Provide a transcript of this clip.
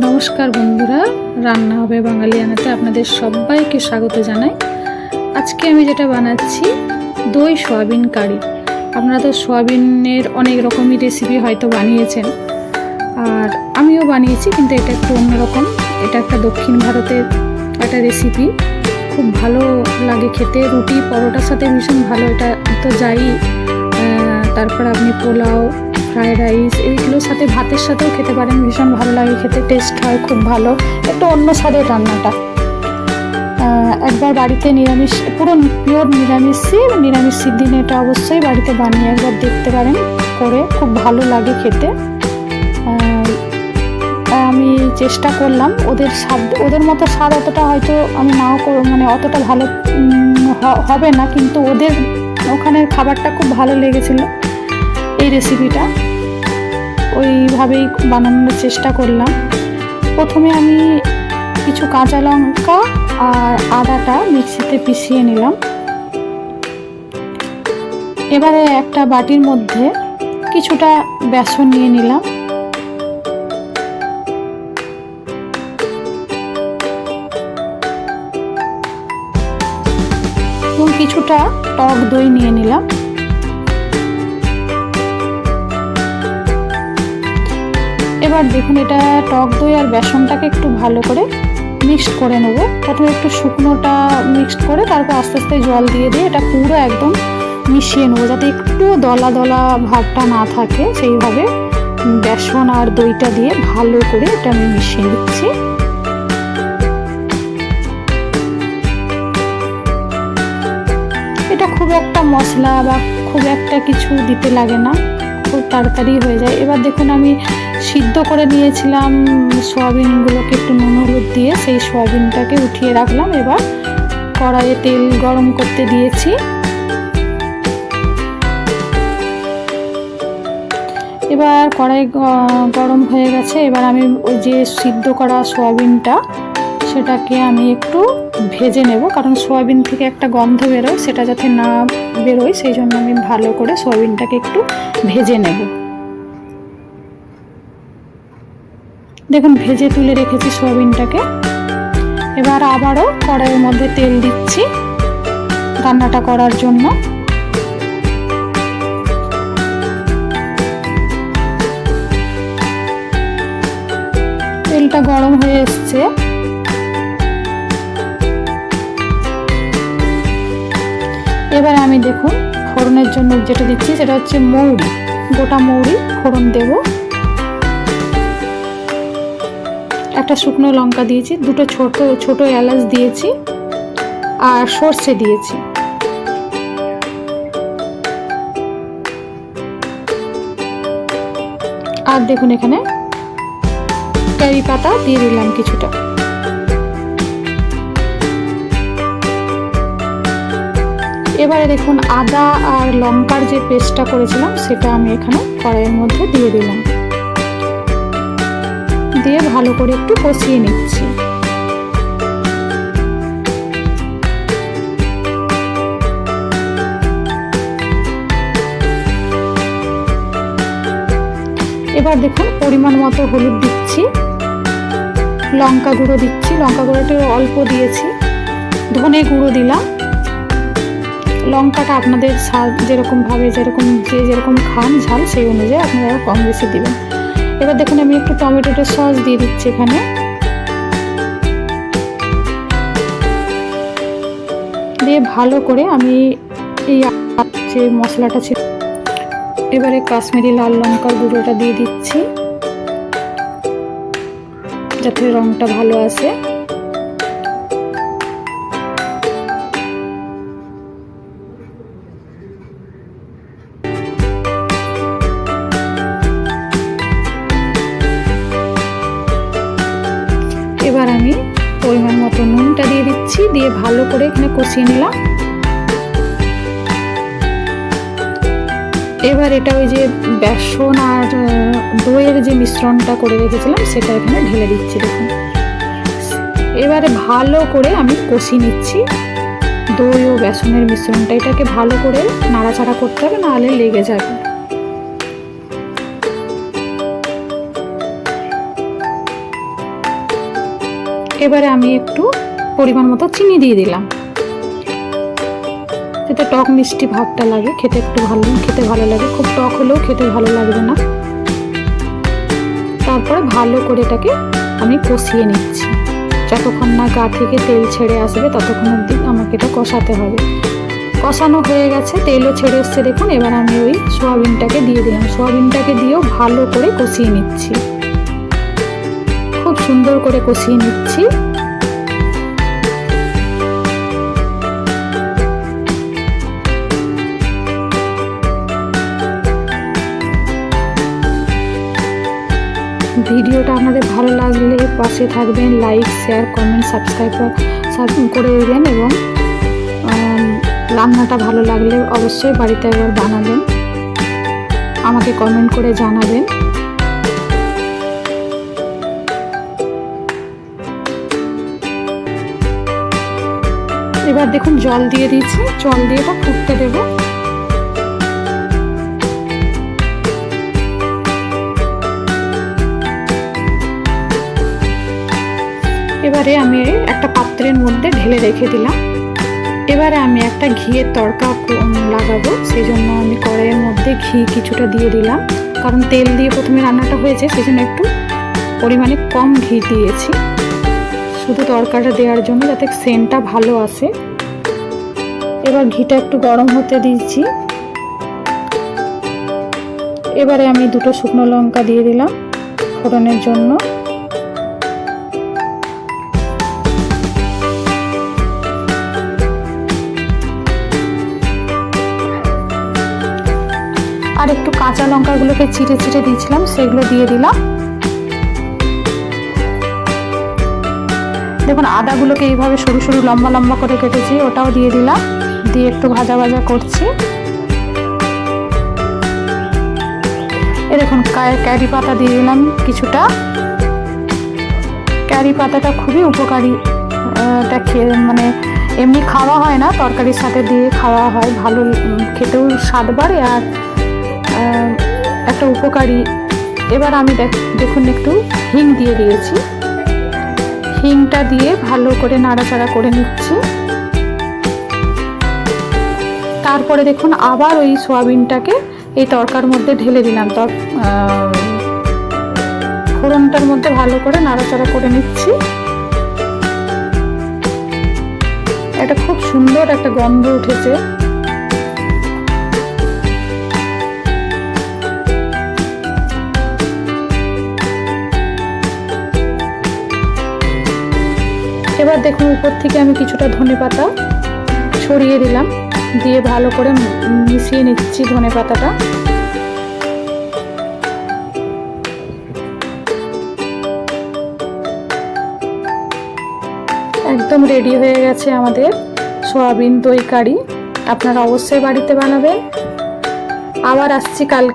নমস্কার বন্ধুরা, রান্না হবে বাঙালিয়ানাতে আপনাদের সবাইকে স্বাগত জানাই। আজকে আমি যেটা বানাচ্ছি দই সয়াবিন কারি। আপনারা তো সয়াবিনের অনেক রকমই রেসিপি হয়তো বানিয়েছেন, আর আমিও বানিয়েছি, কিন্তু এটা একটু অন্যরকম। এটা একটা দক্ষিণ ভারতের একটা রেসিপি, খুব ভালো লাগে খেতে। রুটি পরোটার সাথে ভীষণ ভালো, এটা তো যাই। তারপর আপনি পোলাও, ফ্রাইড রাইস এইগুলোর সাথে ভাতের সাথেও খেতে পারেন, ভীষণ ভালো লাগে খেতে, টেস্ট হয় খুব ভালো। একটু অন্য স্বাদের রান্নাটা। একবার বাড়িতে নিরামিষ, পুরো পিওর নিরামিষ দিনে এটা অবশ্যই বাড়িতে বানিয়ে একবার দেখতে পারেন করে, খুব ভালো লাগে খেতে। আমি চেষ্টা করলাম, ওদের মতো স্বাদ অতটা হয়তো আমি নাও মানে অতটা ভালো হবে না, কিন্তু ওদের ওখানের খাবারটা খুব ভালো লেগেছিল। এই রেসিপিটা ওইভাবেই বানানোর চেষ্টা করলাম। প্রথমে আমি কিছু কাঁচা লঙ্কা আর আদাটা মিক্সিতে পিষিয়ে নিলাম। এবারে একটা বাটির মধ্যে কিছুটা বেসন নিয়ে নিলাম, এবং কিছুটা টক দই নিয়ে নিলাম। এবার দেখুন, এটা টক দই আর বেসনটাকে একটু ভালো করে মিক্সড করে নেব। প্রথমে একটু শুকনোটা মিক্সড করে তারপর আস্তে আস্তে জল দিয়ে এটা পুরো একদম মিশিয়ে নেবো, যাতে একটু দলা দলা ভাবটা না থাকে। সেইভাবে বেসন আর দইটা দিয়ে ভালো করে এটা আমি মিশিয়ে নিচ্ছি। এটা খুব একটা মশলা বা খুব একটা কিছু দিতে লাগে না, খুব তাড়াতাড়ি হয়ে যায়। এবার দেখুন, আমি সিদ্ধ করে নিয়েছিলাম সয়াবিনগুলোকে একটু নুন হলুদ দিয়ে, সেই সয়াবিনটাকে উঠিয়ে রাখলাম। এবার কড়াইয়ে তেল গরম করতে দিয়েছি। এবার কড়াই গরম হয়ে গেছে। এবার আমি ওই যে সিদ্ধ করা সয়াবিনটা, সেটাকে আমি একটু ভেজে নেব, কারণ সয়াবিন থেকে একটা গন্ধ বেরোয়, সেটা যাতে না বেরোয় সেই জন্য আমি ভালো করে সয়াবিনটাকে একটু ভেজে নেব। দেখুন, ভেজে তুলে রেখেছি সয়াবিনটাকে। এবার আবারও কড়াইয়ের মধ্যে তেল দিচ্ছি রান্নাটা করার জন্য। তেলটা গরম হয়ে এসছে। এবার আমি দেখুন ফোড়নের জন্য যেটা দিচ্ছি সেটা হচ্ছে মৌরি, গোটা মৌরি ফোড়ন দেব। একটা শুকনো লঙ্কা দিয়েছি, দুটো ছোট এলাচ দিয়েছি, আর সর্ষে দিয়েছি। আর দেখুন, এখানে কারি পাতা দিয়ে দিলাম কিছুটা। এবারে দেখুন, আদা আর লঙ্কার যে পেস্টটা করেছিলাম সেটা আমি এখানে কড়াইয়ের মধ্যে দিয়ে দিলাম, দিয়ে ভালো করে একটু কষিয়ে নিচ্ছি। এবার দেখুন, পরিমাণ মতো হলুদ দিচ্ছি, লঙ্কা গুঁড়ো দিচ্ছি, লঙ্কা গুঁড়োটা অল্প দিয়েছি, ধনে গুঁড়ো দিলাম। লঙ্কাটা আপনাদের যেরকম খান ঝাল, সেই অনুযায়ী আপনারা কম বেশি দিবেন। এবার দেখুন, আমি একটু টমেটোর সস দিয়ে দিচ্ছি এখানে, দিয়ে ভালো করে আমি এই যে মশলাটা ছিল, এবারে কাশ্মীরি লাল লঙ্কার গুঁড়োটা দিয়ে দিচ্ছি যাতে রংটা ভালো আসে। এবার আমি পরিমাণ মতো নুনটা দিয়ে দিচ্ছি, দিয়ে ভালো করে এখানে কষিয়ে নিলাম। এবার এটা ওই যে বেসন আর দইয়ের যে মিশ্রণটা করে রেখেছিলাম সেটা এখানে ঢেলে দিচ্ছি। দেখুন, এবারে ভালো করে আমি কষিয়ে নিচ্ছি দই ও বেসনের মিশ্রণটা। এটাকে ভালো করে নাড়াচাড়া করতে হবে, নাহলে লেগে যাবে। এবারে আমি একটু পরিমাণ মতো চিনি দিয়ে দিলাম, যাতে টক মিষ্টি ভাবটা লাগে, খেতে ভালো লাগে। খুব টক হলেও খেতে ভালো লাগবে না। তারপরে ভালো করে এটাকে আমি কষিয়ে নিচ্ছি, যতক্ষণ না গা থেকে তেল ছেড়ে আসবে ততক্ষণ অবধি আমাকে এটা কষাতে হবে। কষানো হয়ে গেছে, তেলও ছেড়ে এসছে দেখুন। এবার আমি ওই সোয়াবিনটাকে দিয়ে দিলাম, সোয়াবিনটাকে দিয়েও ভালো করে কষিয়ে নিচ্ছি, খুব সুন্দর করে কষিয়ে নিচ্ছি। ভিডিওটা আপনাদের ভালো লাগলে পাশে থাকবেন, লাইক, শেয়ার, কমেন্ট, সাবস্ক্রাইব করে দেবেন এবং রান্নাটা ভালো লাগলে অবশ্যই বাড়িতে একবার বানাবেন, আমাকে কমেন্ট করে জানাবেন। এবার দেখুন জল দিয়ে দিয়েছি, জল দিয়ে এটা ফুটতে দেবো। এবারে আমি একটা পাত্রের মধ্যে ঢেলে রেখে দিলাম। এবারে আমি একটা ঘিয়ের তড়কা লাগাবো, সেই জন্য আমি কড়াইয়ের মধ্যে ঘি কিছুটা দিয়ে দিলাম, কারণ তেল দিয়ে প্রথমে রান্নাটা হয়েছে, সেই জন্য একটু পরিমাণে কম ঘি দিয়েছি, শুধু তড়কাটা দেওয়ার জন্য, যাতে সেন্টটা ভালো আসে। এবার ঘিটা একটু গরম হতে দিয়েছি। এবারে আমি 2টো শুকনো লঙ্কা দিয়ে দিলাম ফোড়নের জন্য। আর একটু কাঁচা লঙ্কাগুলোকে চিড়ে চিড়ে দিয়েছিলাম, সেগুলো দিয়ে দিলাম। দেখুন আদাগুলোকে এইভাবে সরু সরু লম্বা লম্বা করে কেটেছি, ওটাও দিয়ে দিলাম, দিয়ে একটু ভাজা ভাজা করছি। দেখুন ক্যারি পাতা দিয়ে দিলাম কিছুটা। ক্যারি পাতাটা খুবই উপকারী, এটা মানে এমনি খাওয়া হয় না, তরকারির সাথে দিয়ে খাওয়া হয়, ভালো খেতেও স্বাদ বাড়ে আর একটা উপকারী। এবার আমি দেখুন একটু হিং দিয়ে দিয়েছি, হিংটা দিয়ে ভালো করে নাড়াচাড়া করে নিচ্ছি। তারপরে দেখুন আবার ওই সোয়াবিনটাকে এই তরকার মধ্যে ঢেলে দিলাম, ফোড়নটার মধ্যে ভালো করে নাড়াচাড়া করে নিচ্ছি। এটা খুব সুন্দর একটা গন্ধ উঠেছে। এবার দেখুন উপর থেকে আমি কিছুটা ধনেপাতা ছড়িয়ে দিলাম, দিয়ে ভালো করে মিশিয়ে নিচ্ছি ধনেপাতাটা। একদম রেডি হয়ে গেছে আমাদের সয়াবিন দই কারি। আপনারা অবশ্যই বাড়িতে বানাবেন। আবার আসছি কাল।